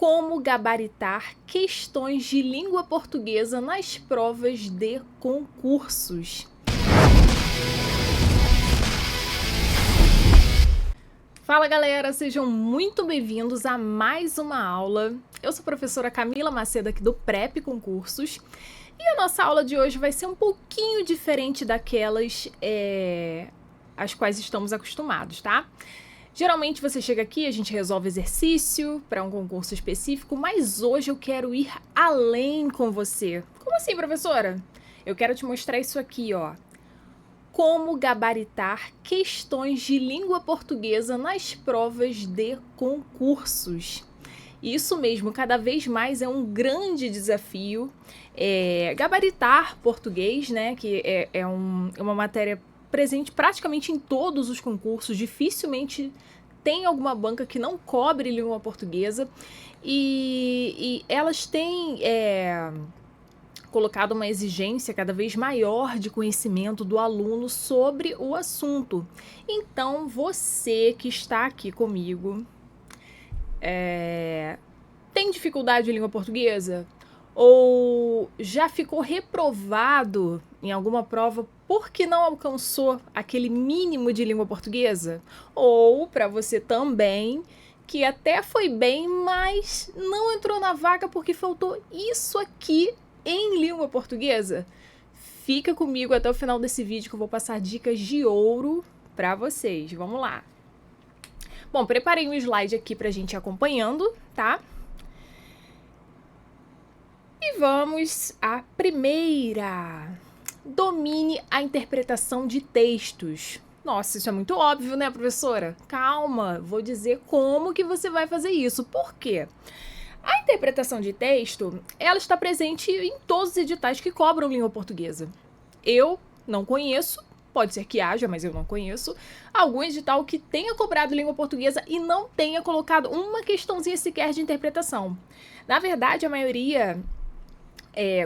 Como gabaritar questões de língua portuguesa nas provas de concursos. Fala galera, sejam muito bem-vindos a mais uma aula. Eu sou a professora Camila Macedo aqui do Prep Concursos e a nossa aula de hoje vai ser um pouquinho diferente daquelas às quais estamos acostumados, tá? Geralmente você chega aqui, a gente resolve exercício para um concurso específico, mas hoje eu quero ir além com você. Como assim, professora? Eu quero te mostrar isso aqui, ó. Como gabaritar questões de língua portuguesa nas provas de concursos. Isso mesmo, cada vez mais é um grande desafio. Gabaritar português, né, que é uma matéria presente praticamente em todos os concursos, dificilmente tem alguma banca que não cobre língua portuguesa, e elas têm colocado uma exigência cada vez maior de conhecimento do aluno sobre o assunto. Então, você que está aqui comigo, tem dificuldade em língua portuguesa? Ou já ficou reprovado em alguma prova porque não alcançou aquele mínimo de língua portuguesa? Ou para você também, que até foi bem, mas não entrou na vaga porque faltou isso aqui em língua portuguesa? Fica comigo até o final desse vídeo que eu vou passar dicas de ouro para vocês. Vamos lá. Bom, preparei um slide aqui pra gente ir acompanhando, tá? E vamos à primeira. Domine a interpretação de textos. Nossa, isso é muito óbvio, né, professora? Calma, vou dizer como que você vai fazer isso. Por quê? A interpretação de texto, ela está presente em todos os editais que cobram língua portuguesa. Eu não conheço, pode ser que haja, mas eu não conheço, algum edital que tenha cobrado língua portuguesa e não tenha colocado uma questãozinha sequer de interpretação. Na verdade, a maioria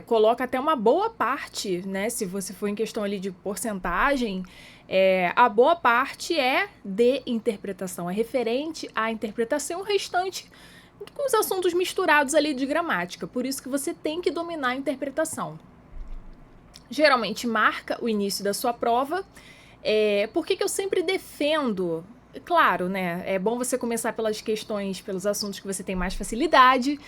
coloca até uma boa parte, né? Se você for em questão ali de porcentagem, a boa parte é de interpretação, é referente à interpretação, o restante com os assuntos misturados ali de gramática. Por isso que você tem que dominar a interpretação. Geralmente marca o início da sua prova. Por que eu sempre defendo? Claro, né? É bom você começar pelas questões, pelos assuntos que você tem mais facilidade.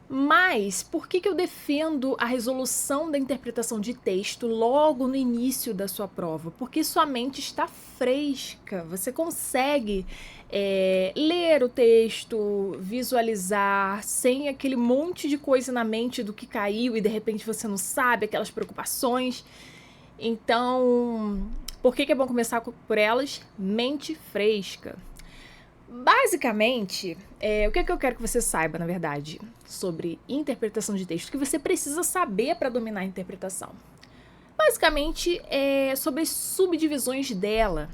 Mas por que eu defendo a resolução da interpretação de texto logo no início da sua prova? Porque sua mente está fresca, você consegue ler o texto, visualizar, sem aquele monte de coisa na mente do que caiu e de repente você não sabe, aquelas preocupações. Então, por que é bom começar por elas? Mente fresca. Basicamente, o que eu quero que você saiba, na verdade, sobre interpretação de texto, que você precisa saber para dominar a interpretação. Basicamente, é sobre as subdivisões dela,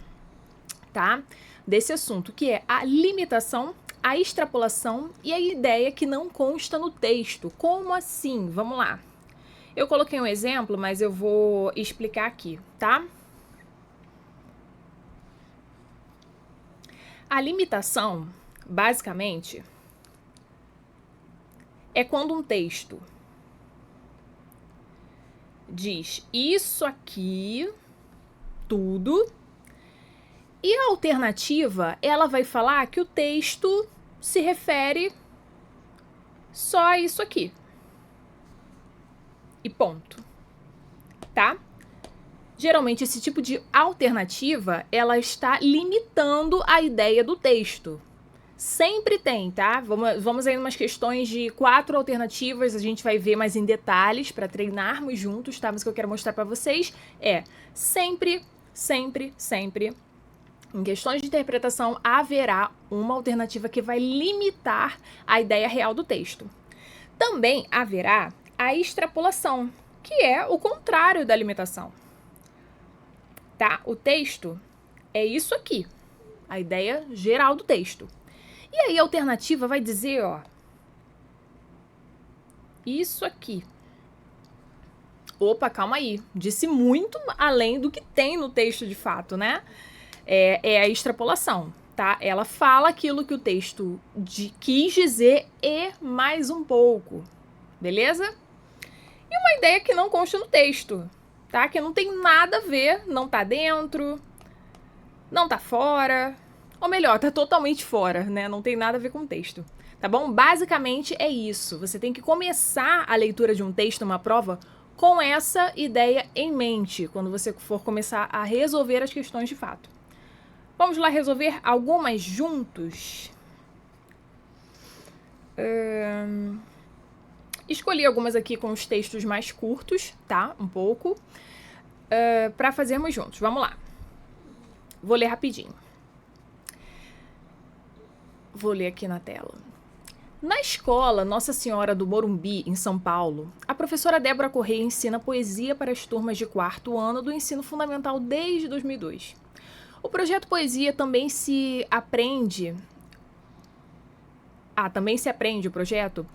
tá? Desse assunto, que é a limitação, a extrapolação e a ideia que não consta no texto. Como assim? Vamos lá. Eu coloquei um exemplo, mas eu vou explicar aqui, tá? A limitação, basicamente, é quando um texto diz isso aqui, tudo, e a alternativa, ela vai falar que o texto se refere só a isso aqui. E ponto. Tá? Geralmente, esse tipo de alternativa, ela está limitando a ideia do texto. Sempre tem, tá? Vamos aí umas questões de 4 alternativas, a gente vai ver mais em detalhes para treinarmos juntos, tá? Mas o que eu quero mostrar para vocês é sempre, em questões de interpretação, haverá uma alternativa que vai limitar a ideia real do texto. Também haverá a extrapolação, que é o contrário da limitação. Tá? O texto é isso aqui, a ideia geral do texto. E aí a alternativa vai dizer, ó, isso aqui. Opa, calma aí, disse muito além do que tem no texto de fato, né? É a extrapolação. tá? Ela fala aquilo que o texto quis dizer e mais um pouco, beleza? E uma ideia que não consta no texto, tá? Que não tem nada a ver, não tá dentro, não tá fora, ou melhor, tá totalmente fora, né? Não tem nada a ver com o texto, tá bom? Basicamente é isso. Você tem que começar a leitura de um texto, uma prova, com essa ideia em mente, quando você for começar a resolver as questões de fato. Vamos lá resolver algumas juntos? Escolhi algumas aqui com os textos mais curtos, tá? Um pouco. Para fazermos juntos. Vamos lá. Vou ler rapidinho. Vou ler aqui na tela. Na escola Nossa Senhora do Morumbi, em São Paulo, a professora Débora Correia ensina poesia para as turmas de 4º ano do ensino fundamental desde 2002. O projeto Poesia também se aprende... o projeto,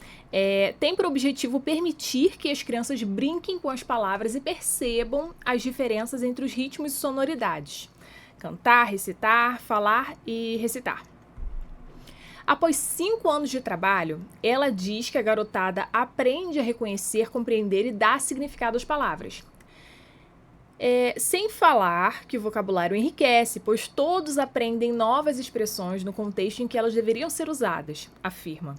tem por objetivo permitir que as crianças brinquem com as palavras e percebam as diferenças entre os ritmos e sonoridades. Cantar, recitar, falar e recitar. Após 5 anos de trabalho, ela diz que a garotada aprende a reconhecer, compreender e dar significado às palavras. Sem falar que o vocabulário enriquece, pois todos aprendem novas expressões no contexto em que elas deveriam ser usadas, afirma.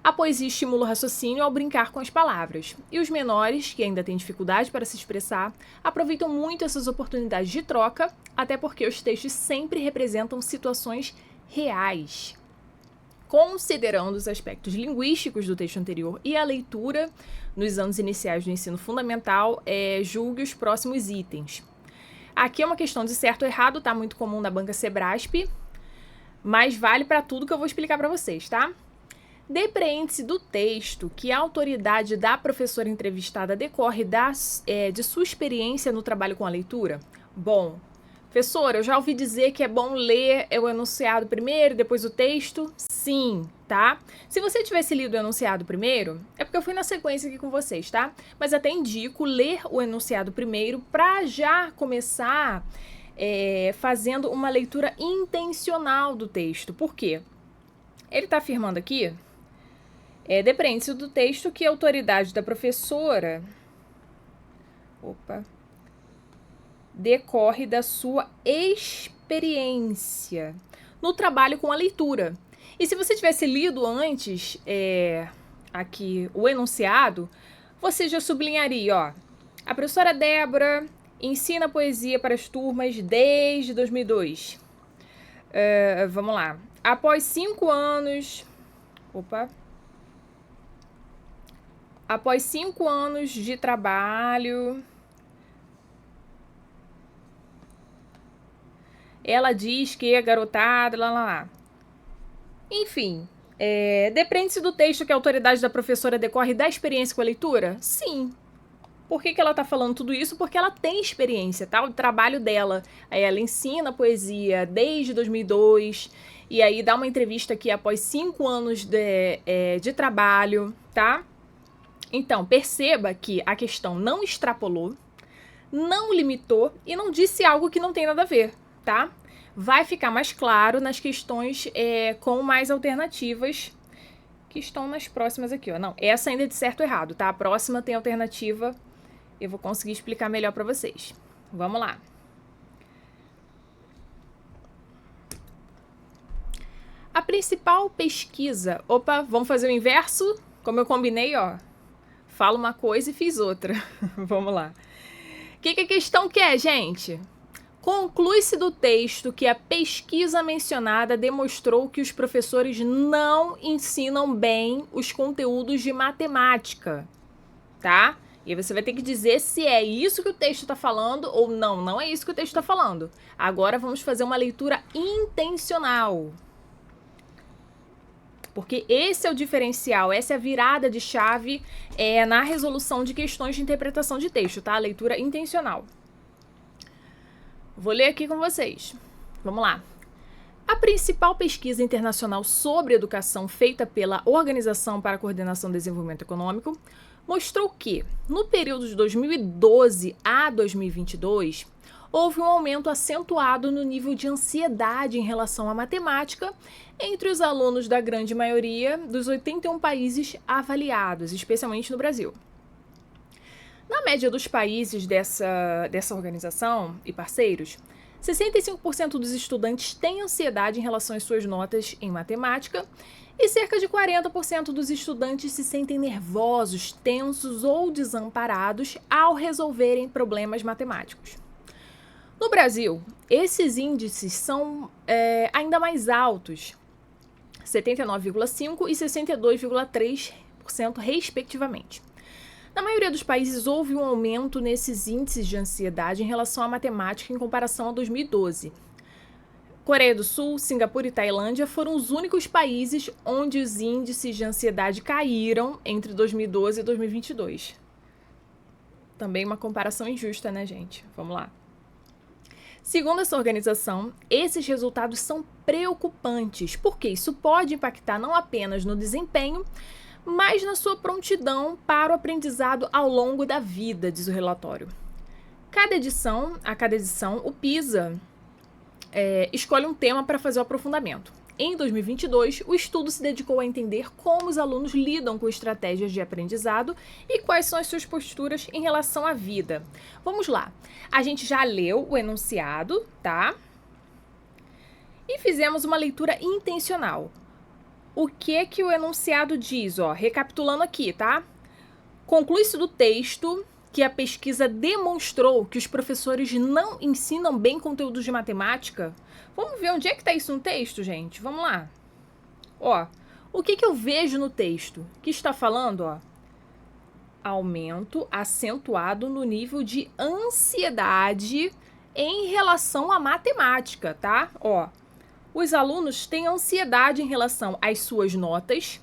A poesia estimula o raciocínio ao brincar com as palavras, e os menores, que ainda têm dificuldade para se expressar, aproveitam muito essas oportunidades de troca, até porque os textos sempre representam situações reais. Considerando os aspectos linguísticos do texto anterior e a leitura nos anos iniciais do ensino fundamental, julgue os próximos itens. Aqui é uma questão de certo ou errado, tá? Muito comum na banca Sebrasp, mas vale para tudo que eu vou explicar para vocês, tá? Depreende-se do texto que a autoridade da professora entrevistada decorre de sua experiência no trabalho com a leitura? Bom, professora, eu já ouvi dizer que é bom ler o enunciado primeiro, depois o texto. Sim, tá? Se você tivesse lido o enunciado primeiro, é porque eu fui na sequência aqui com vocês, tá? Mas até indico ler o enunciado primeiro para já começar fazendo uma leitura intencional do texto. Por quê? Ele está afirmando aqui, depreende-se do texto que a autoridade da professora... decorre da sua experiência no trabalho com a leitura. E se você tivesse lido antes aqui o enunciado, você já sublinharia, ó, a professora Débora ensina poesia para as turmas desde 2002. Vamos lá. Após 5 anos... Após 5 anos de trabalho... Ela diz que a garotada, Enfim, depreende-se do texto que a autoridade da professora decorre da experiência com a leitura? Sim. Por que ela tá falando tudo isso? Porque ela tem experiência, tá? O trabalho dela, ela ensina poesia desde 2002, e aí dá uma entrevista aqui após 5 anos de trabalho, tá? Então, perceba que a questão não extrapolou, não limitou e não disse algo que não tem nada a ver, tá? Vai ficar mais claro nas questões com mais alternativas que estão nas próximas aqui, ó. Não, essa ainda é de certo ou errado, tá? A próxima tem alternativa, eu vou conseguir explicar melhor para vocês. Vamos lá. A principal pesquisa... vamos fazer o inverso? Como eu combinei, ó. Falo uma coisa e fiz outra. Vamos lá. O que a questão quer, gente? Conclui-se do texto que a pesquisa mencionada demonstrou que os professores não ensinam bem os conteúdos de matemática, tá? E você vai ter que dizer se é isso que o texto está falando ou não, não é isso que o texto está falando. Agora vamos fazer uma leitura intencional. Porque esse é o diferencial, essa é a virada de chave na resolução de questões de interpretação de texto, tá? A leitura intencional. Vou ler aqui com vocês. Vamos lá. A principal pesquisa internacional sobre educação feita pela Organização para a Coordenação do Desenvolvimento Econômico mostrou que, no período de 2012 a 2022, houve um aumento acentuado no nível de ansiedade em relação à matemática entre os alunos da grande maioria dos 81 países avaliados, especialmente no Brasil. Na média dos países dessa organização e parceiros, 65% dos estudantes têm ansiedade em relação às suas notas em matemática e cerca de 40% dos estudantes se sentem nervosos, tensos ou desamparados ao resolverem problemas matemáticos. No Brasil, esses índices são ainda mais altos, 79,5% e 62,3% respectivamente. Na maioria dos países, houve um aumento nesses índices de ansiedade em relação à matemática em comparação a 2012. Coreia do Sul, Singapura e Tailândia foram os únicos países onde os índices de ansiedade caíram entre 2012 e 2022. Também uma comparação injusta, né, gente? Vamos lá. Segundo essa organização, esses resultados são preocupantes, porque isso pode impactar não apenas no desempenho, mas na sua prontidão para o aprendizado ao longo da vida, diz o relatório. A cada edição, o PISA escolhe um tema para fazer o aprofundamento. Em 2022, o estudo se dedicou a entender como os alunos lidam com estratégias de aprendizado e quais são as suas posturas em relação à vida. Vamos lá. A gente já leu o enunciado, tá? E fizemos uma leitura intencional. O que o enunciado diz? Recapitulando aqui, tá? Conclui-se do texto que a pesquisa demonstrou que os professores não ensinam bem conteúdos de matemática. Vamos ver onde é que está isso no texto, gente? Vamos lá. O que eu vejo no texto? Que está falando, aumento acentuado no nível de ansiedade em relação à matemática, tá? Os alunos têm ansiedade em relação às suas notas,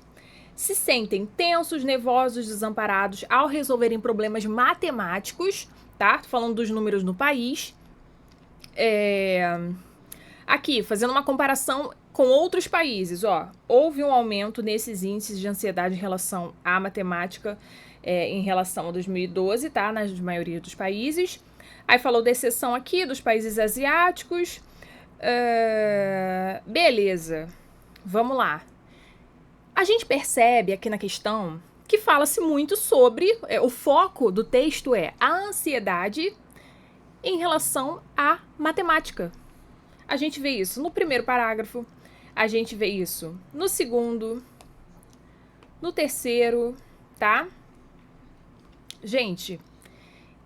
se sentem tensos, nervosos, desamparados ao resolverem problemas matemáticos, tá? Tô falando dos números no país. Aqui, fazendo uma comparação com outros países, houve um aumento nesses índices de ansiedade em relação à matemática em relação a 2012, tá? Na maioria dos países. Aí falou da exceção aqui dos países asiáticos. Beleza, vamos lá. A gente percebe aqui na questão que fala-se muito sobre, o foco do texto é a ansiedade em relação à matemática. A gente vê isso no primeiro parágrafo, a gente vê isso no segundo, no terceiro, tá? Gente,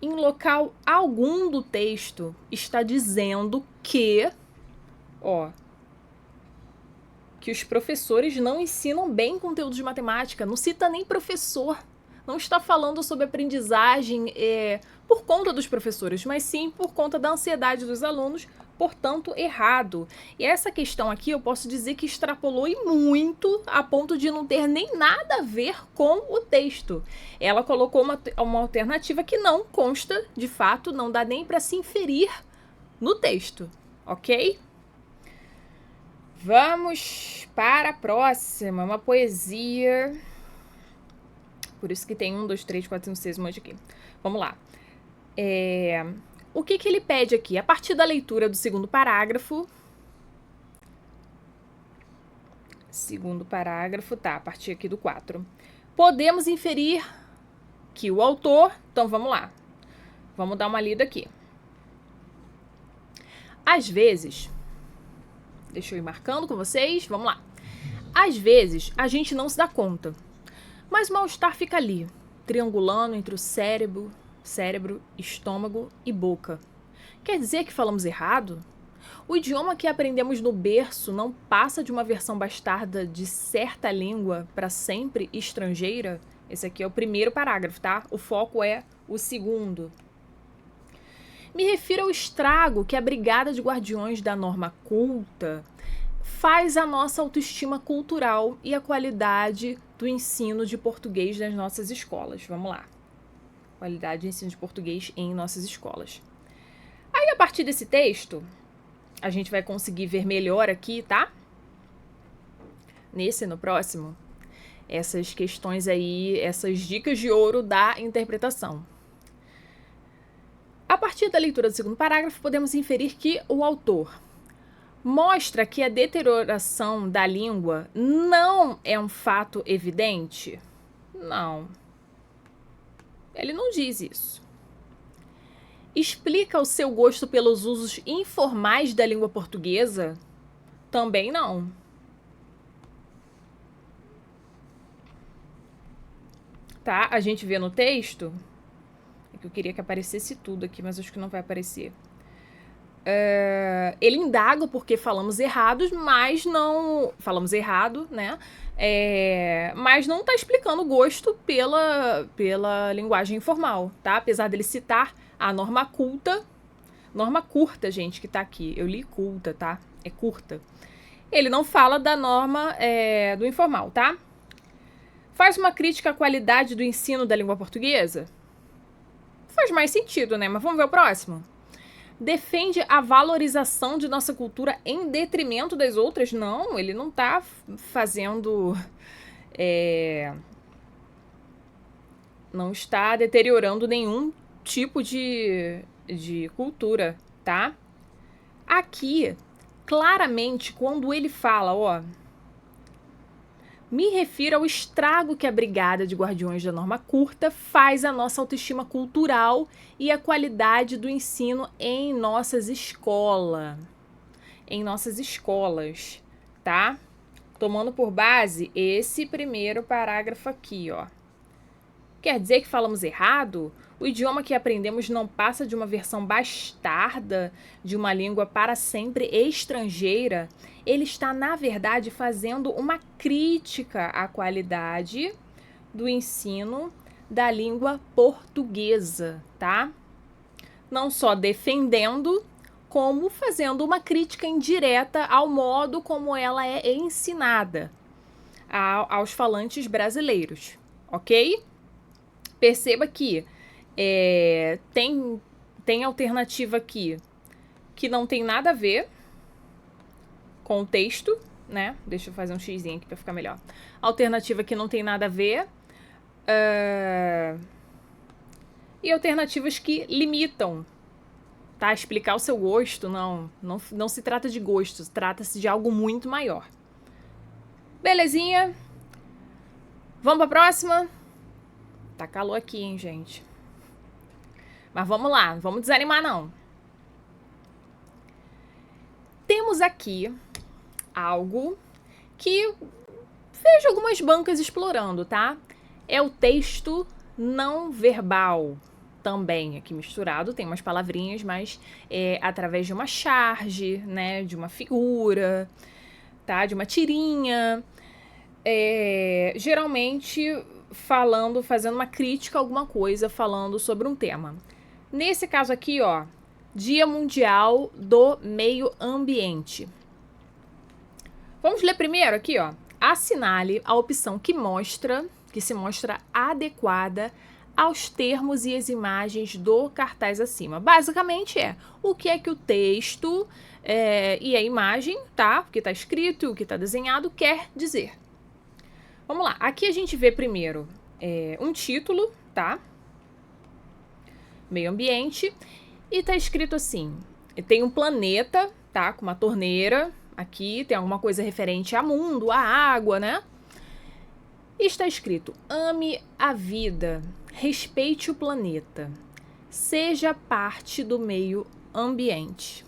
em local algum do texto está dizendo que os professores não ensinam bem conteúdo de matemática, não cita nem professor, não está falando sobre aprendizagem por conta dos professores, mas sim por conta da ansiedade dos alunos, portanto, errado. E essa questão aqui eu posso dizer que extrapolou e muito a ponto de não ter nem nada a ver com o texto. Ela colocou uma alternativa que não consta, de fato, não dá nem para se inferir no texto, ok? Vamos para a próxima, uma poesia. Por isso que tem 1, 2, 3, 4, 5, 6, um monte aqui. Vamos lá. O que ele pede aqui? A partir da leitura do segundo parágrafo. A partir aqui do 4. Podemos inferir que o autor... Então, vamos lá. Vamos dar uma lida aqui. Às vezes... Deixa eu ir marcando com vocês. Vamos lá. Às vezes, a gente não se dá conta. Mas o mal-estar fica ali, triangulando entre o cérebro, estômago e boca. Quer dizer que falamos errado? O idioma que aprendemos no berço não passa de uma versão bastarda de certa língua para sempre estrangeira? Esse aqui é o primeiro parágrafo, tá? O foco é o segundo. Me refiro ao estrago que a Brigada de Guardiões da Norma Culta faz à nossa autoestima cultural e a qualidade do ensino de português nas nossas escolas. Vamos lá. Qualidade de ensino de português em nossas escolas. Aí, a partir desse texto, a gente vai conseguir ver melhor aqui, tá? Nesse e no próximo, essas questões aí, essas dicas de ouro da interpretação. A partir da leitura do segundo parágrafo, podemos inferir que o autor mostra que a deterioração da língua não é um fato evidente? Não. Ele não diz isso. Explica o seu gosto pelos usos informais da língua portuguesa? Também não. Tá? A gente vê no texto. É que eu queria que aparecesse tudo aqui, mas acho que não vai aparecer. Ele indaga porque falamos errados, mas não... Falamos errado, né? Mas não está explicando o gosto pela linguagem informal, tá? Apesar dele citar a norma culta. Norma curta, gente, que tá aqui. Eu li culta, tá? É curta. Ele não fala da norma do informal, tá? Faz uma crítica à qualidade do ensino da língua portuguesa? Faz mais sentido, né? Mas vamos ver o próximo. Defende a valorização de nossa cultura em detrimento das outras? Não, ele não tá fazendo... não está deteriorando nenhum tipo de cultura, tá? Aqui, claramente, quando ele fala, ó... Me refiro ao estrago que a Brigada de Guardiões da Norma Curta faz à nossa autoestima cultural e à qualidade do ensino em nossas escolas. Em nossas escolas, tá? Tomando por base esse primeiro parágrafo aqui, ó. Quer dizer que falamos errado? O idioma que aprendemos não passa de uma versão bastarda de uma língua para sempre estrangeira. Ele está, na verdade, fazendo uma crítica à qualidade do ensino da língua portuguesa, tá? Não só defendendo, como fazendo uma crítica indireta ao modo como ela é ensinada aos falantes brasileiros, ok? Perceba que tem alternativa aqui que não tem nada a ver com o texto, né? Deixa eu fazer um xizinho aqui para ficar melhor. Alternativa que não tem nada a ver. E alternativas que limitam, tá? Explicar o seu gosto, não se trata de gosto, trata-se de algo muito maior. Belezinha? Vamos para a próxima? Tá calor aqui, hein, gente? Mas vamos lá, não vamos desanimar, não. Temos aqui algo que vejo algumas bancas explorando, tá? É o texto não verbal. Também aqui misturado, tem umas palavrinhas, mas através de uma charge, né? De uma figura, tá? De uma tirinha. Geralmente fazendo uma crítica a alguma coisa, falando sobre um tema. Nesse caso aqui, ó, Dia Mundial do Meio Ambiente. Vamos ler primeiro aqui, ó. Assinale a opção que se mostra adequada aos termos e as imagens do cartaz acima. Basicamente o que é que o texto e a imagem, tá? O que está escrito e o que está desenhado quer dizer. Vamos lá. Aqui a gente vê primeiro um título, tá? Meio ambiente. E tá escrito assim, tem um planeta, tá? Com uma torneira. Aqui tem alguma coisa referente a mundo, a água, né? E está escrito, ame a vida, respeite o planeta, seja parte do meio ambiente.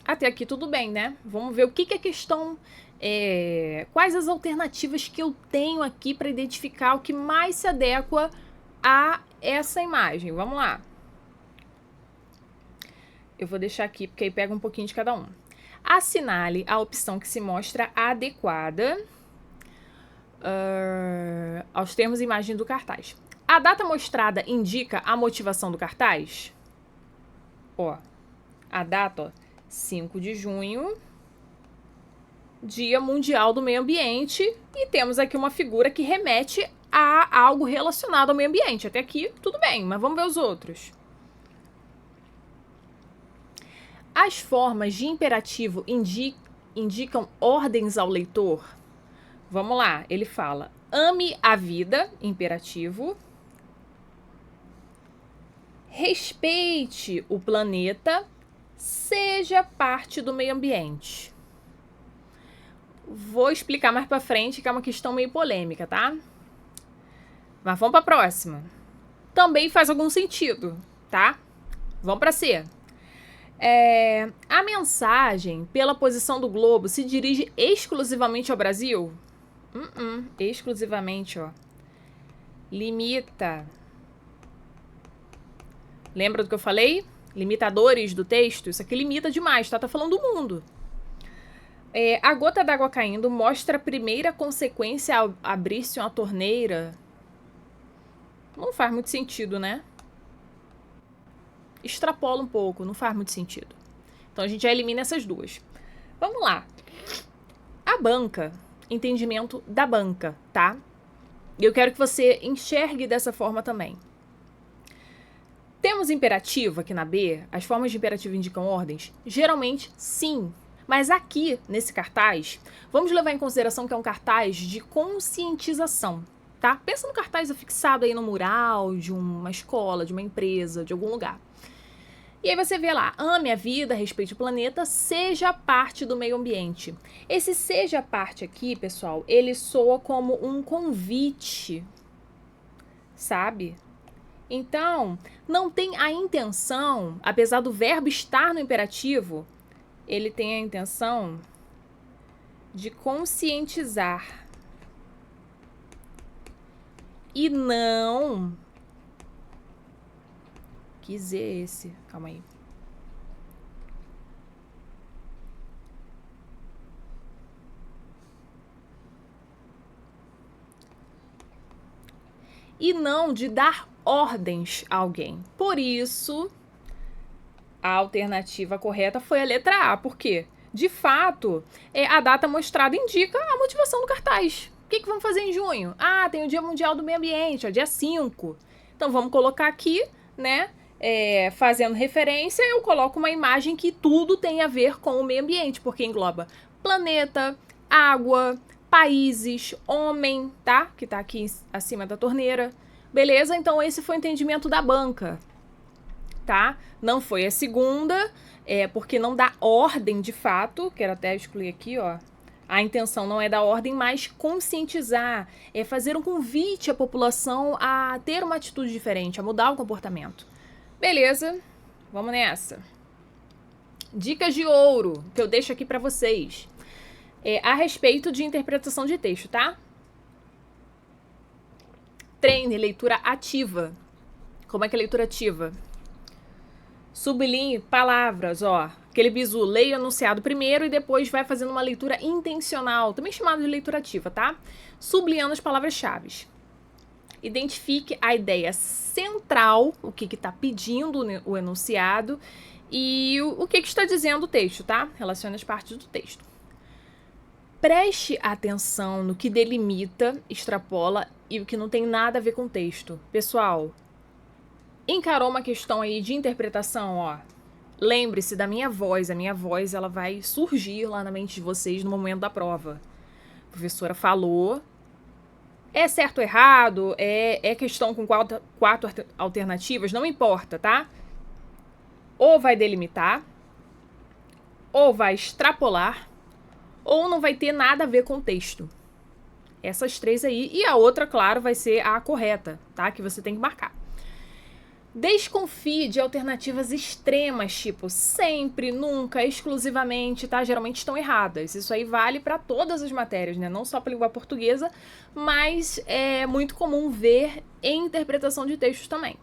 Até aqui tudo bem, né? Vamos ver o que é questão... quais as alternativas que eu tenho aqui para identificar o que mais se adequa a essa imagem. Vamos lá. Eu vou deixar aqui, porque aí pega um pouquinho de cada um. Assinale a opção que se mostra adequada aos termos e imagem do cartaz. A data mostrada indica a motivação do cartaz? Ó, a data, ó, 5 de junho, Dia Mundial do Meio Ambiente, e temos aqui uma figura que remete a algo relacionado ao meio ambiente. Até aqui, tudo bem, mas vamos ver os outros. As formas de imperativo indicam ordens ao leitor? Vamos lá, ele fala, ame a vida, imperativo. Respeite o planeta, seja parte do meio ambiente. Vou explicar mais pra frente, que é uma questão meio polêmica, tá? Mas vamos pra próxima. Também faz algum sentido, tá? Vamos pra C. A mensagem, pela posição do globo, se dirige exclusivamente ao Brasil? Exclusivamente, ó. Limita. Lembra do que eu falei? Limitadores do texto? Isso aqui limita demais, tá? Tá falando do mundo. A gota d'água caindo mostra a primeira consequência ao abrir-se uma torneira. Não faz muito sentido, né? Extrapola um pouco, não faz muito sentido. Então a gente já elimina essas duas. Vamos lá. A banca, entendimento da banca, tá? E eu quero que você enxergue dessa forma também. Temos imperativo aqui na B? As formas de imperativo indicam ordens? Geralmente, sim. Mas aqui, nesse cartaz, vamos levar em consideração que é um cartaz de conscientização, tá? Pensa no cartaz afixado aí no mural de uma escola, de uma empresa, de algum lugar. E aí você vê lá, ame a vida, respeite o planeta, seja parte do meio ambiente. Esse seja parte aqui, pessoal, ele soa como um convite, sabe? Então, não tem a intenção, apesar do verbo estar no imperativo, ele tem a intenção de conscientizar. E não... Que Z é esse? Calma aí. E não de dar ordens a alguém. Por isso, a alternativa correta foi a letra A. Por quê? De fato, a data mostrada indica a motivação do cartaz. O que vamos fazer em junho? Ah, tem o Dia Mundial do Meio Ambiente, ó, dia 5. Então vamos colocar aqui, né? Fazendo referência, eu coloco uma imagem que tudo tem a ver com o meio ambiente, porque engloba planeta, água, países, homem, tá? Que tá aqui acima da torneira. Beleza? Então esse foi o entendimento da banca, tá? Não foi a segunda, porque não dá ordem de fato, quero até excluir aqui, ó. A intenção não é dar ordem, mas conscientizar, é fazer um convite à população a ter uma atitude diferente, a mudar o comportamento. Beleza, vamos nessa. Dicas de ouro que eu deixo aqui para vocês. A respeito de interpretação de texto, tá? Treine leitura ativa. Como é que é leitura ativa? Sublinhe palavras, ó. Aquele bizu, leia o enunciado primeiro e depois vai fazendo uma leitura intencional, também chamada de leitura ativa, tá? Sublinhando as palavras-chave. Identifique a ideia central, o que está pedindo o enunciado e o que está dizendo o texto, tá? Relacione as partes do texto. Preste atenção no que delimita, extrapola e o que não tem nada a ver com o texto. Pessoal, encarou uma questão aí de interpretação, ó. Lembre-se da minha voz. A minha voz, ela vai surgir lá na mente de vocês no momento da prova. A professora falou... É certo ou errado, é questão com quatro alternativas, não importa, tá? Ou vai delimitar, ou vai extrapolar, ou não vai ter nada a ver com o texto. Essas três aí. E a outra, claro, vai ser a correta, tá? Que você tem que marcar. Desconfie de alternativas extremas, tipo sempre, nunca, exclusivamente, tá? Geralmente estão erradas. Isso aí vale para todas as matérias, né? Não só para a língua portuguesa, mas é muito comum ver em interpretação de textos também.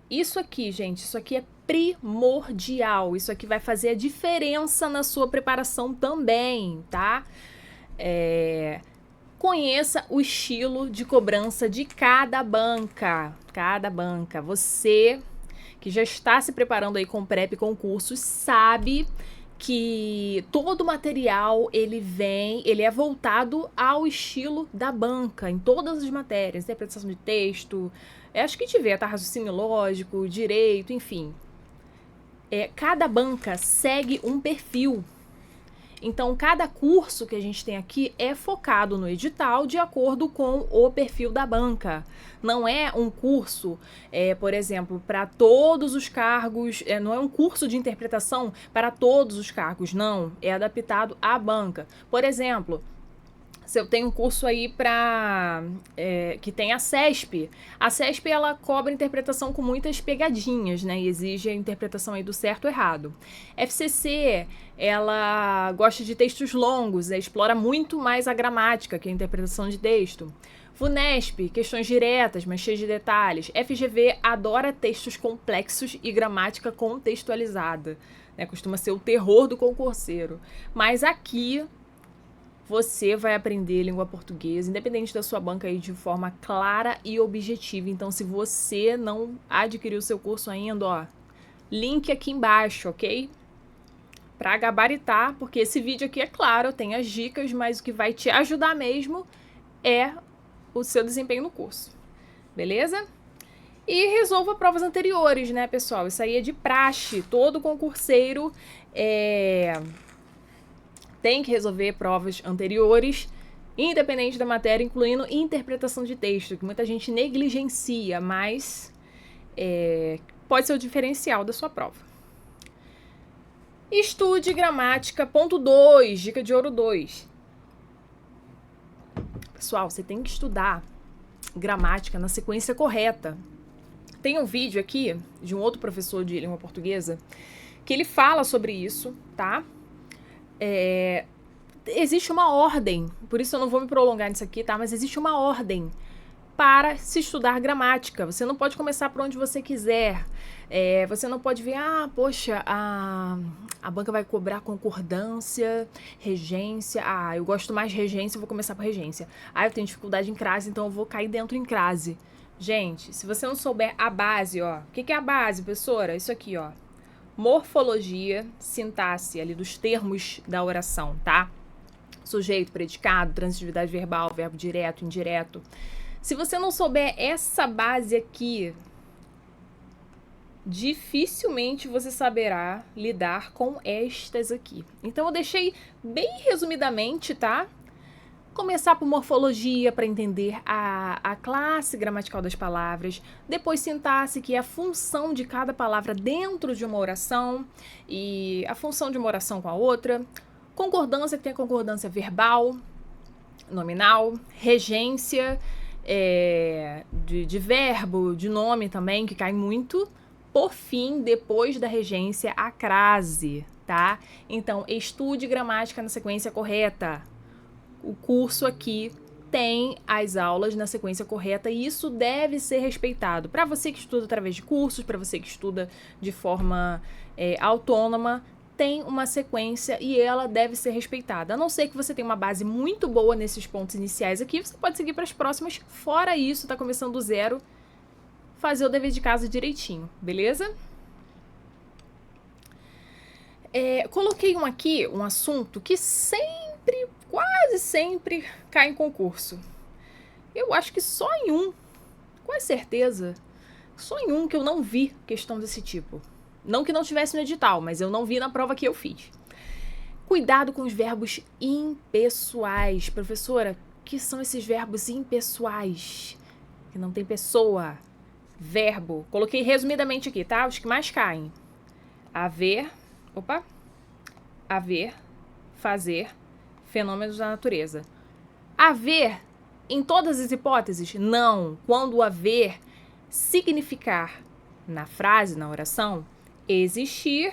Isso aqui, gente, isso aqui é primordial. Isso aqui vai fazer a diferença na sua preparação também, tá? Conheça o estilo de cobrança de cada banca. Cada banca. Você que já está se preparando aí com prep e concursos sabe que todo o material ele é voltado ao estilo da banca em todas as matérias, interpretação de texto, acho que tiver, tá? Raciocínio lógico, direito, enfim. Cada banca segue um perfil. Então, cada curso que a gente tem aqui é focado no edital de acordo com o perfil da banca. Não é um curso, por exemplo, para todos os cargos, não é um curso de interpretação para todos os cargos, não. É adaptado à banca. Por exemplo, se eu tenho um curso aí que tem a CESP ela cobra interpretação com muitas pegadinhas, né? E exige a interpretação aí do certo ou errado. FCC, ela gosta de textos longos, explora muito mais a gramática, que é a interpretação de texto. VUNESP, questões diretas, mas cheias de detalhes. FGV adora textos complexos e gramática contextualizada, né? Costuma ser o terror do concurseiro. Mas aqui você vai aprender língua portuguesa, independente da sua banca aí, de forma clara e objetiva. Então, se você não adquiriu o seu curso ainda, ó, link aqui embaixo, ok? Para gabaritar, porque esse vídeo aqui, é claro, tem as dicas, mas o que vai te ajudar mesmo é o seu desempenho no curso, beleza? E resolva provas anteriores, né, pessoal? Isso aí é de praxe. Todo concurseiro tem que resolver provas anteriores, independente da matéria, incluindo interpretação de texto, que muita gente negligencia, mas pode ser o diferencial da sua prova. Estude gramática, ponto 2, dica de ouro 2. Pessoal, você tem que estudar gramática na sequência correta. Tem um vídeo aqui de um outro professor de língua portuguesa que ele fala sobre isso, tá? Existe uma ordem, por isso eu não vou me prolongar nisso aqui, tá? Mas existe uma ordem para se estudar gramática. Você não pode começar por onde você quiser. Você não pode ver, poxa, a banca vai cobrar concordância, regência. Eu gosto mais de regência, eu vou começar por regência. Eu tenho dificuldade em crase, então eu vou cair dentro em crase. Gente, se você não souber a base, ó. O que é a base, professora? Isso aqui, ó. Morfologia, sintaxe ali dos termos da oração, tá? Sujeito, predicado, transitividade verbal, verbo direto, indireto. Se você não souber essa base aqui, dificilmente você saberá lidar com estas aqui. Então eu deixei bem resumidamente, tá? Começar por morfologia para entender a classe gramatical das palavras, depois sintaxe, que é a função de cada palavra dentro de uma oração e a função de uma oração com a outra, concordância, que tem a concordância verbal, nominal, regência, de verbo, de nome também, que cai muito. Por fim, depois da regência, a crase, tá? Então, estude gramática na sequência correta. O curso aqui tem as aulas na sequência correta e isso deve ser respeitado. Para você que estuda através de cursos, para você que estuda de forma autônoma, tem uma sequência e ela deve ser respeitada. A não ser que você tenha uma base muito boa nesses pontos iniciais aqui, você pode seguir para as próximas. Fora isso, tá começando do zero, fazer o dever de casa direitinho, beleza? Coloquei um assunto que quase sempre cai em concurso. Eu acho que só em um, com certeza, só em um que eu não vi questão desse tipo. Não que não tivesse no edital, mas eu não vi na prova que eu fiz. Cuidado com os verbos impessoais. Professora, o que são esses verbos impessoais? Que não tem pessoa. Verbo. Coloquei resumidamente aqui, tá? Os que mais caem. Haver, fazer, fenômenos da natureza. Haver, em todas as hipóteses? Não. Quando o haver significar, na frase, na oração, existir,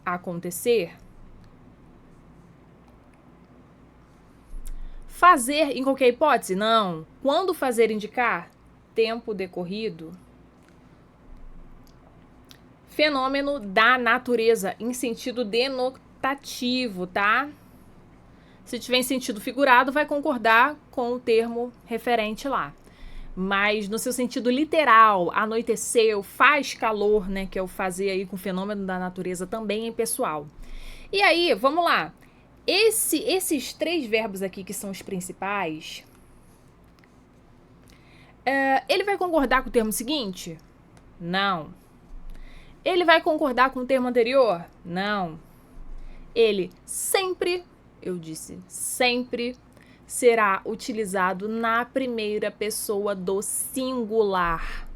acontecer. Fazer, em qualquer hipótese? Não. Quando fazer indicar, tempo decorrido. Fenômeno da natureza, em sentido denotativo, tá? Se tiver em sentido figurado, vai concordar com o termo referente lá. Mas no seu sentido literal, anoiteceu, faz calor, né? Que é o fazer aí com o fenômeno da natureza, também é impessoal. E aí, vamos lá. Esses 3 verbos aqui, que são os principais, ele vai concordar com o termo seguinte? Não. Ele vai concordar com o termo anterior? Não. Ele sempre, eu disse sempre, será utilizado na primeira pessoa do singular.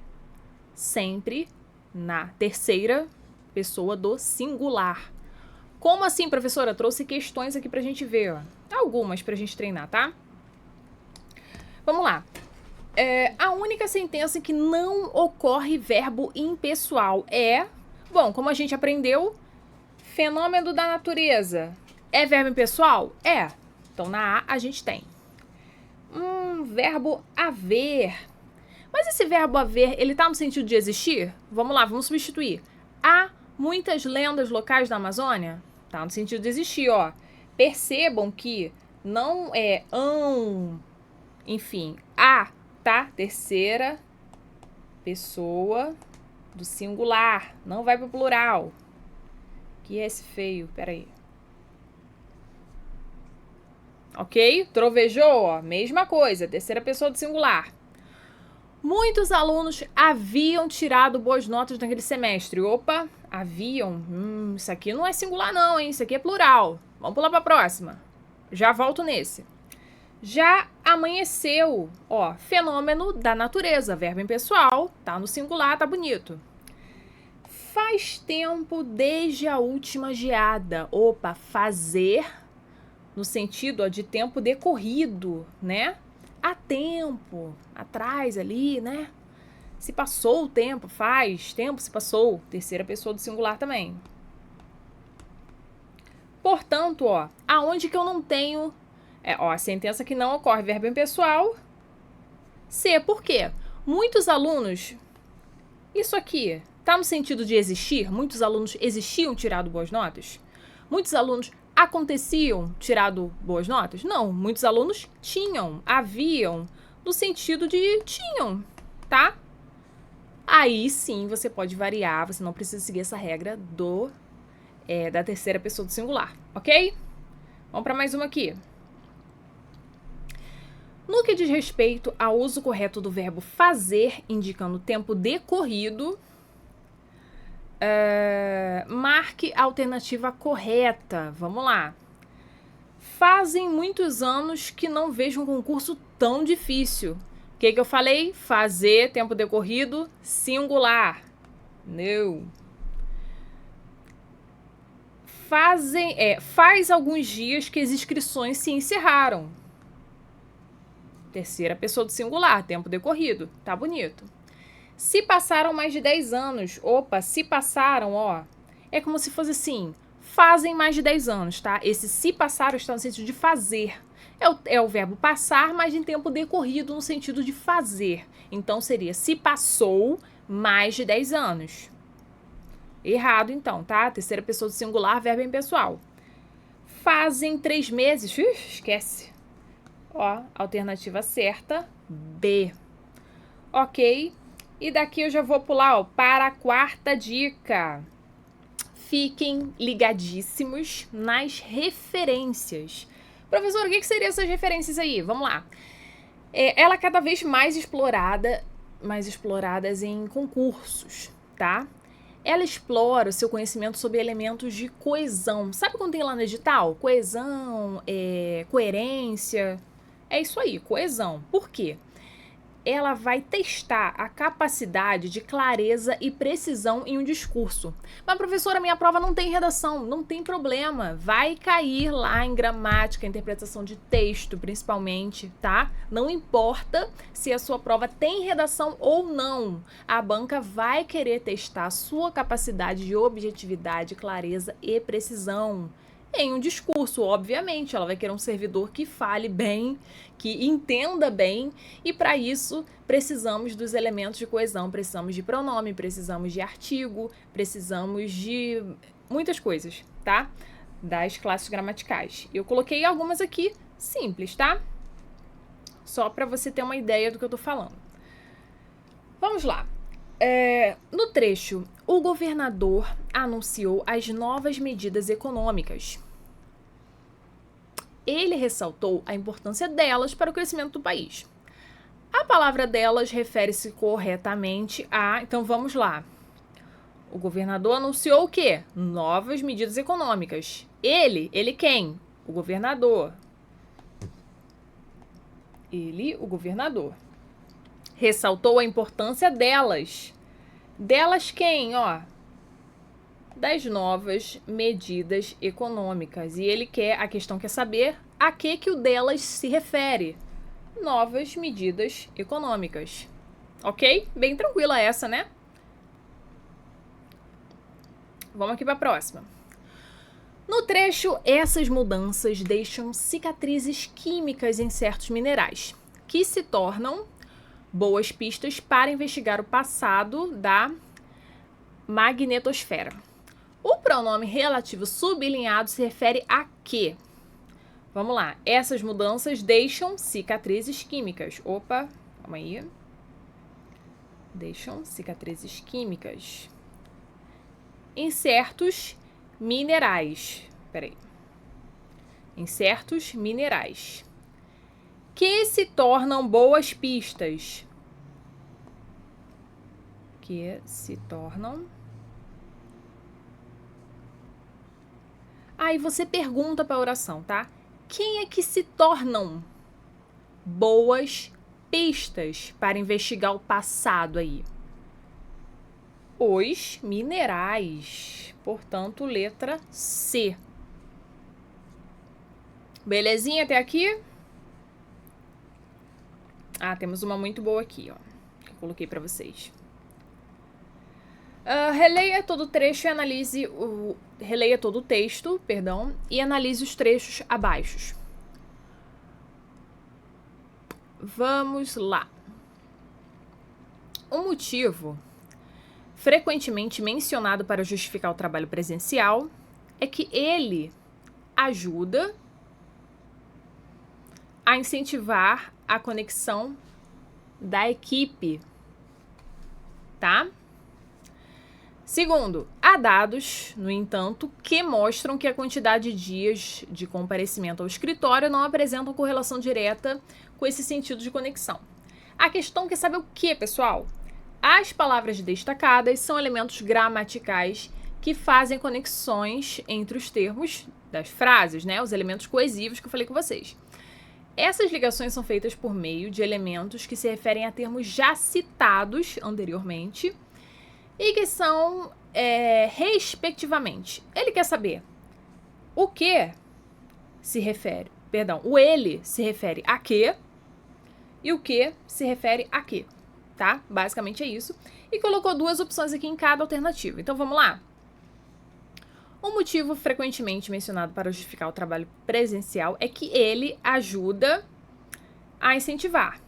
Sempre na terceira pessoa do singular. Como assim, professora? Trouxe questões aqui pra gente ver, ó. Algumas pra gente treinar, tá? Vamos lá. A única sentença em que não ocorre verbo impessoal é... Bom, como a gente aprendeu, fenômeno da natureza é verbo impessoal? É. Então, na A gente tem. Verbo haver. Mas esse verbo haver, ele tá no sentido de existir? Vamos lá, vamos substituir. Há muitas lendas locais da Amazônia? Tá no sentido de existir, ó. Percebam que não é enfim, a, tá? Terceira pessoa do singular. Não vai pro plural. Que é esse feio? Peraí. Ok? Trovejou, ó. Mesma coisa. Terceira pessoa do singular. Muitos alunos haviam tirado boas notas naquele semestre. Opa, haviam. Isso aqui não é singular não, hein? Isso aqui é plural. Vamos pular para a próxima. Já volto nesse. Já amanheceu. Ó, fenômeno da natureza. Verbo impessoal. Tá no singular, tá bonito. Faz tempo desde a última geada. Opa, fazer no sentido, ó, de tempo decorrido, né? Há tempo, atrás ali, né? Se passou o tempo, faz tempo se passou. Terceira pessoa do singular também. Portanto, ó, aonde que eu não tenho... a sentença que não ocorre verbo impessoal. C, por quê? Muitos alunos... Isso aqui tá no sentido de existir? Muitos alunos existiam tirado boas notas? Muitos alunos aconteciam tirado boas notas? Não, muitos alunos tinham, haviam, no sentido de tinham, tá? Aí sim você pode variar, você não precisa seguir essa regra da terceira pessoa do singular, ok? Vamos para mais uma aqui. No que diz respeito ao uso correto do verbo fazer, indicando tempo decorrido, marque a alternativa correta. Vamos lá. Fazem muitos anos que não vejo um concurso tão difícil. O que eu falei? Fazer, tempo decorrido, singular. Não. Faz alguns dias que as inscrições se encerraram. Terceira pessoa do singular, tempo decorrido. Tá bonito. Se passaram mais de 10 anos. Opa, se passaram, ó. É como se fosse assim, fazem mais de 10 anos, tá? Esse se passaram está no sentido de fazer. É o verbo passar, mas em tempo decorrido no sentido de fazer. Então, seria se passou mais de 10 anos. Errado, então, tá? Terceira pessoa do singular, verbo impessoal. Fazem 3 meses. Esquece. Ó, alternativa certa, B. Ok. E daqui eu já vou pular, ó, para a quarta dica. Fiquem ligadíssimos nas referências. Professor, o que seriam essas referências aí? Vamos lá. Ela é cada vez mais exploradas em concursos, tá? Ela explora o seu conhecimento sobre elementos de coesão. Sabe quando tem lá no edital? Coesão, coerência. É isso aí, coesão. Por quê? Ela vai testar a capacidade de clareza e precisão em um discurso. Mas, professora, minha prova não tem redação. Não tem problema. Vai cair lá em gramática, interpretação de texto, principalmente, tá? Não importa se a sua prova tem redação ou não. A banca vai querer testar a sua capacidade de objetividade, clareza e precisão em um discurso, obviamente. Ela vai querer um servidor que fale bem, que entenda bem, e para isso precisamos dos elementos de coesão, precisamos de pronome, precisamos de artigo, precisamos de muitas coisas, tá? Das classes gramaticais. Eu coloquei algumas aqui simples, tá? Só para você ter uma ideia do que eu tô falando. Vamos lá. No trecho, o governador anunciou as novas medidas econômicas. Ele ressaltou a importância delas para o crescimento do país. A palavra delas refere-se corretamente a... Então, vamos lá. O governador anunciou o quê? Novas medidas econômicas. Ele quem? O governador. Ele, o governador. Ressaltou a importância delas. Delas quem, ó? Das novas medidas econômicas. E ele quer, a questão quer saber a que o delas se refere. Novas medidas econômicas. Ok? Bem tranquila essa, né? Vamos aqui para a próxima. No trecho, essas mudanças deixam cicatrizes químicas em certos minerais, que se tornam boas pistas para investigar o passado da magnetosfera. O pronome relativo sublinhado se refere a quê? Vamos lá. Essas mudanças deixam cicatrizes químicas. Opa, calma aí. Deixam cicatrizes químicas em certos minerais. Peraí. Em certos minerais. Que se tornam boas pistas. Que se tornam. Aí você pergunta para a oração, tá? Quem é que se tornam boas pistas para investigar o passado aí? Os minerais. Portanto, letra C. Belezinha até aqui? Ah, temos uma muito boa aqui, ó. Que eu coloquei para vocês. Releia todo o trecho e analise releia todo o texto, perdão, e analise os trechos abaixo. Vamos lá. Um motivo frequentemente mencionado para justificar o trabalho presencial é que ele ajuda a incentivar a conexão da equipe, tá? Segundo, há dados, no entanto, que mostram que a quantidade de dias de comparecimento ao escritório não apresentam correlação direta com esse sentido de conexão. A questão quer saber o que, pessoal? As palavras destacadas são elementos gramaticais que fazem conexões entre os termos das frases, né? Os elementos coesivos que eu falei com vocês. Essas ligações são feitas por meio de elementos que se referem a termos já citados anteriormente e que são, respectivamente. Ele quer saber o que se refere, perdão, o ele se refere a que e o que se refere a que, tá? Basicamente é isso. E colocou duas opções aqui em cada alternativa. Então vamos lá. Um motivo frequentemente mencionado para justificar o trabalho presencial é que ele ajuda a incentivar.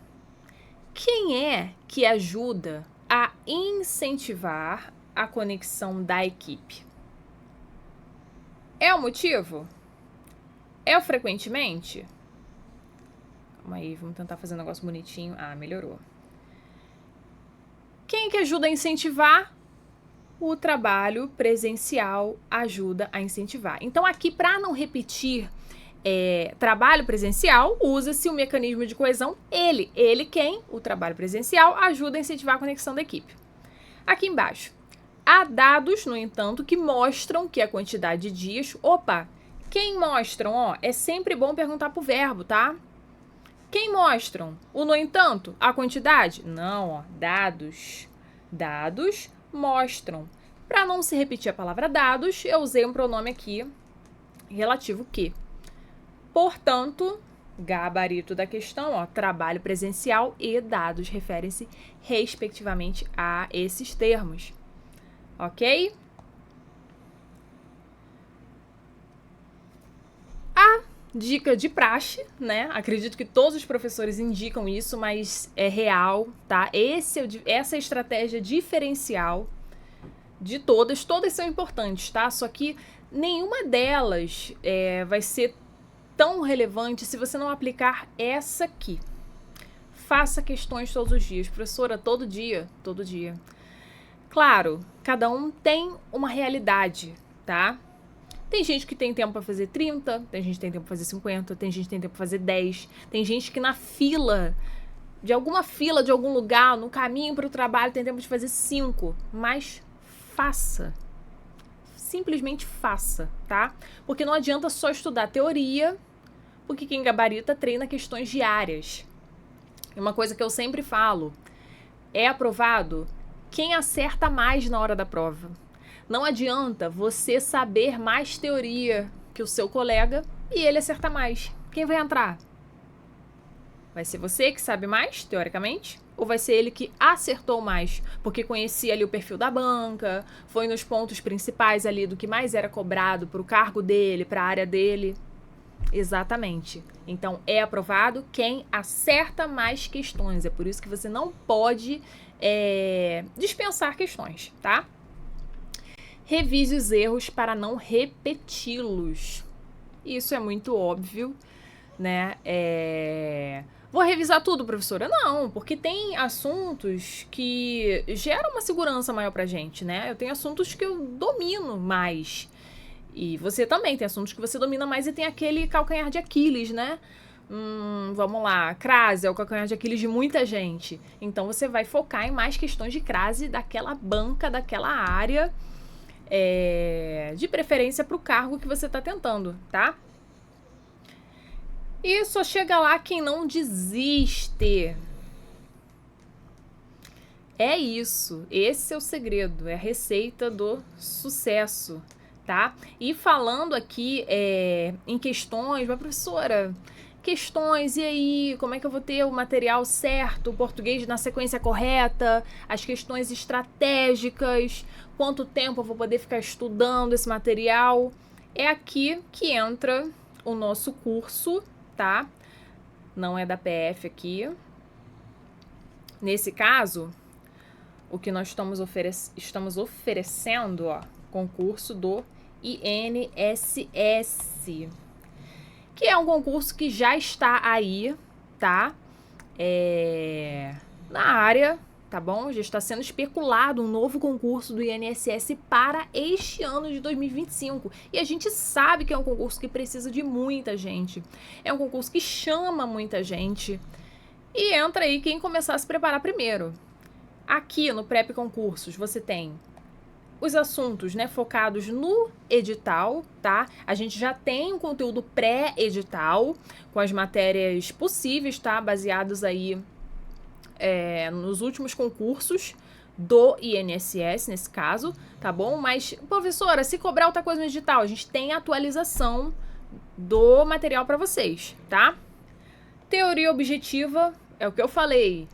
Quem é que ajuda a incentivar a conexão da equipe? É o motivo? É o frequentemente? Calma aí, vamos tentar fazer um negócio bonitinho. Ah, melhorou. Quem que ajuda a incentivar? O trabalho presencial ajuda a incentivar. Então, aqui, para não repetir trabalho presencial, usa-se o mecanismo de coesão ele. Ele quem? O trabalho presencial ajuda a incentivar a conexão da equipe. Aqui embaixo. Há dados, no entanto, que mostram que a quantidade de dias... Opa! Quem mostram? Ó, é sempre bom perguntar pro verbo, tá? Quem mostram? O no entanto? A quantidade? Não, ó. Dados. Dados mostram. Para não se repetir a palavra dados, eu usei um pronome aqui relativo que. Portanto, gabarito da questão, ó, trabalho presencial e dados referem-se respectivamente a esses termos. Ok? A dica de praxe, né? Acredito que todos os professores indicam isso, mas é real, tá? Essa é a estratégia diferencial de todas. Todas são importantes, tá? Só que nenhuma delas vai ser tão relevante se você não aplicar essa aqui. Faça questões todos os dias. Professora, todo dia? Todo dia. Claro, cada um tem uma realidade, tá? Tem gente que tem tempo para fazer 30, tem gente que tem tempo para fazer 50, tem gente que tem tempo para fazer 10, tem gente que na fila de algum lugar, no caminho para o trabalho, tem tempo de fazer 5, mas faça. Simplesmente faça, tá? Porque não adianta só estudar teoria, porque quem gabarita treina questões diárias. E uma coisa que eu sempre falo, é aprovado quem acerta mais na hora da prova. Não adianta você saber mais teoria que o seu colega e ele acertar mais. Quem vai entrar? Vai ser você que sabe mais, teoricamente? Ou vai ser ele que acertou mais? Porque conhecia ali o perfil da banca, foi nos pontos principais ali do que mais era cobrado para o cargo dele, para a área dele. Exatamente. Então, é aprovado quem acerta mais questões. É por isso que você não pode dispensar questões, tá? Revise os erros para não repeti-los. Isso é muito óbvio, né? Vou revisar tudo, professora? Não, porque tem assuntos que geram uma segurança maior pra gente, né? Eu tenho assuntos que eu domino mais. E você também tem assuntos que você domina mais e tem aquele calcanhar de Aquiles, né? Vamos lá, crase é o calcanhar de Aquiles de muita gente. Então você vai focar em mais questões de crase daquela banca, daquela área, de preferência para o cargo que você está tentando, tá? E só chega lá quem não desiste. É isso, esse é o segredo, é a receita do sucesso, tá? E falando aqui em questões, mas professora, questões, e aí, como é que eu vou ter o material certo, o português na sequência correta, as questões estratégicas, quanto tempo eu vou poder ficar estudando esse material? É aqui que entra o nosso curso, tá? Não é da PF aqui. Nesse caso, o que nós estamos oferecendo, ó, concurso do INSS, que é um concurso que já está aí, tá? Na área, tá bom? Já está sendo especulado um novo concurso do INSS para este ano de 2025. E a gente sabe que é um concurso que precisa de muita gente. É um concurso que chama muita gente. E entra aí quem começar a se preparar primeiro. Aqui no Prep Concursos você tem os assuntos, né, focados no edital, tá? A gente já tem um conteúdo pré-edital com as matérias possíveis, tá? Baseados aí nos últimos concursos do INSS, nesse caso, tá bom? Mas, professora, se cobrar outra coisa no edital, a gente tem atualização do material para vocês, tá? Teoria objetiva é o que eu falei.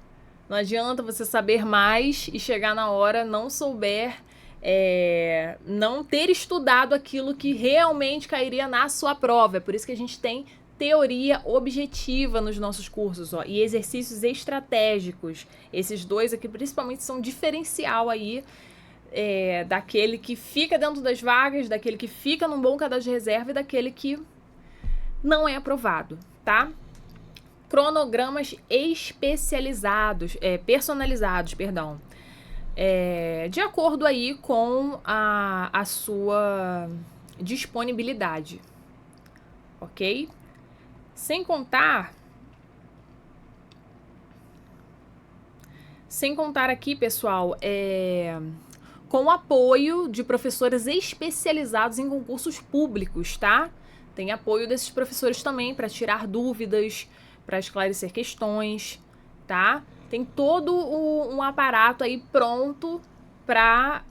Não adianta você saber mais e chegar na hora não souber, não ter estudado aquilo que realmente cairia na sua prova. É por isso que a gente tem teoria objetiva nos nossos cursos, ó, e exercícios estratégicos. Esses dois aqui principalmente são diferencial aí daquele que fica dentro das vagas, daquele que fica num bom cadastro de reserva e daquele que não é aprovado, tá? Cronogramas personalizados, perdão, de acordo aí com a sua disponibilidade, ok? Sem contar aqui, pessoal, com o apoio de professores especializados em concursos públicos, tá? Tem apoio desses professores também para tirar dúvidas, para esclarecer questões, tá? Tem todo um aparato aí pronto para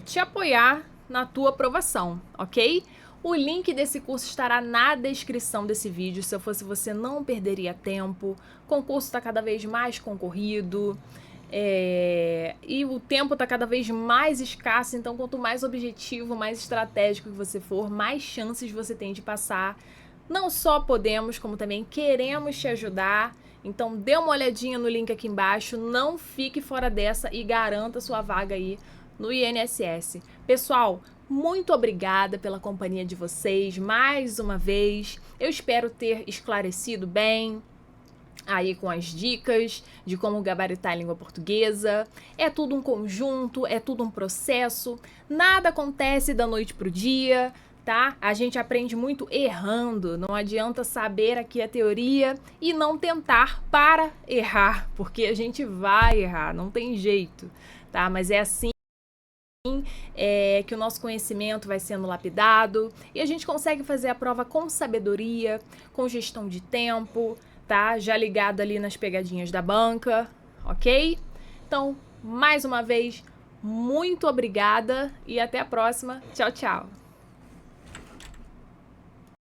te apoiar na tua aprovação, ok? O link desse curso estará na descrição desse vídeo. Se eu fosse você, não perderia tempo. O concurso está cada vez mais concorrido e o tempo está cada vez mais escasso. Então, quanto mais objetivo, mais estratégico que você for, mais chances você tem de passar. Não só podemos, como também queremos te ajudar. Então, dê uma olhadinha no link aqui embaixo. Não fique fora dessa e garanta sua vaga aí no INSS. Pessoal, muito obrigada pela companhia de vocês mais uma vez. Eu espero ter esclarecido bem aí com as dicas de como gabaritar a língua portuguesa. É tudo um conjunto, é tudo um processo. Nada acontece da noite pro dia, tá? A gente aprende muito errando. Não adianta saber aqui a teoria e não tentar para errar, porque a gente vai errar, não tem jeito, tá? Mas é assim que o nosso conhecimento vai sendo lapidado e a gente consegue fazer a prova com sabedoria, com gestão de tempo, tá? Já ligado ali nas pegadinhas da banca, ok? Então, mais uma vez, muito obrigada e até a próxima. Tchau, tchau!